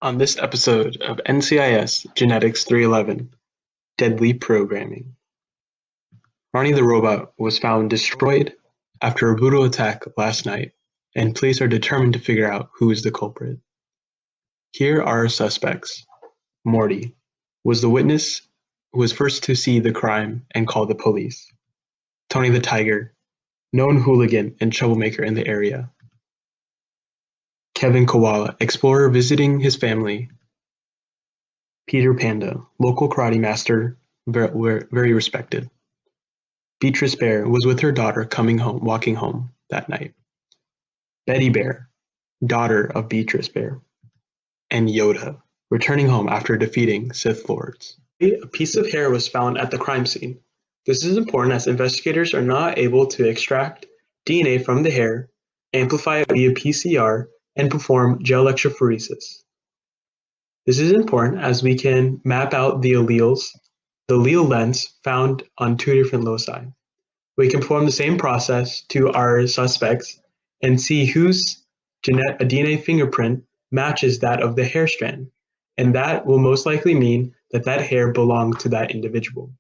On this episode of NCIS Genetics 311, Deadly Programming. Ronnie the robot was found destroyed after a brutal attack last night, and police are determined to figure out who is the culprit. Here are our suspects. Morty was the witness who was first to see the crime and call the police. Tony the Tiger, known hooligan and troublemaker in the area. Kevin Koala, explorer visiting his family. Peter Panda, local karate master, very respected. Beatrice Bear was with her daughter walking home that night. Betty Bear, daughter of Beatrice Bear. And Yoda, returning home after defeating Sith Lords. A piece of hair was found at the crime scene. This is important as investigators are not able to extract DNA from the hair, amplify it via PCR, and perform gel electrophoresis. This is important as we can map out the allele lens found on two different loci. We can perform the same process to our suspects and see whose DNA fingerprint matches that of the hair strand, and that will most likely mean that that hair belonged to that individual.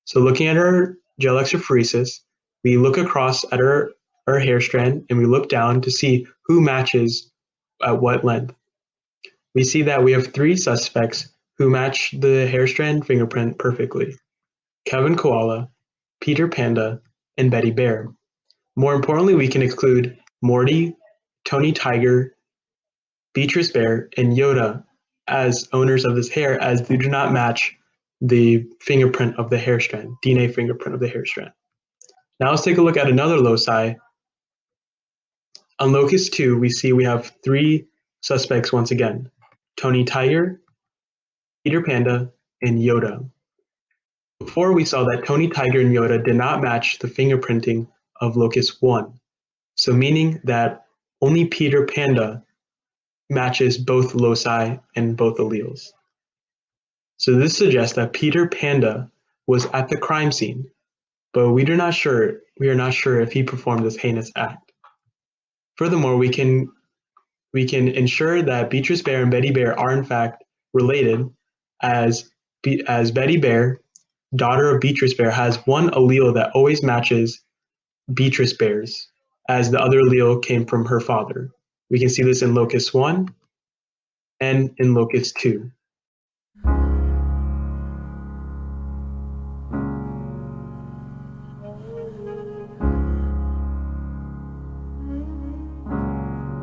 So looking at our gel electrophoresis, we look across at our hair strand and we look down to see who matches at what length. We see that we have three suspects who match the hair strand fingerprint perfectly. Kevin Koala, Peter Panda, and Betty Bear. More importantly, we can exclude Morty, Tony Tiger, Beatrice Bear, and Yoda as owners of this hair, as they do not match the fingerprint of the hair strand, DNA fingerprint of the hair strand. Now let's take a look at another loci. On locus 2, we see we have three suspects once again. Tony Tiger, Peter Panda, and Yoda. Before we saw that Tony Tiger and Yoda did not match the fingerprinting of locus 1, so meaning that only Peter Panda matches both loci and both alleles. So this suggests that Peter Panda was at the crime scene, but we are not sure if he performed this heinous act. Furthermore, we can ensure that Beatrice Bear and Betty Bear are in fact related, as Betty Bear, daughter of Beatrice Bear, has one allele that always matches Beatrice Bear's, as the other allele came from her father. We can see this in locus 1 and in locus 2.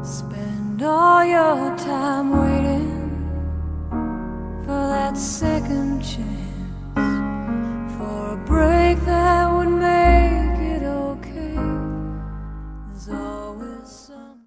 Spend all your time waiting for that second chance.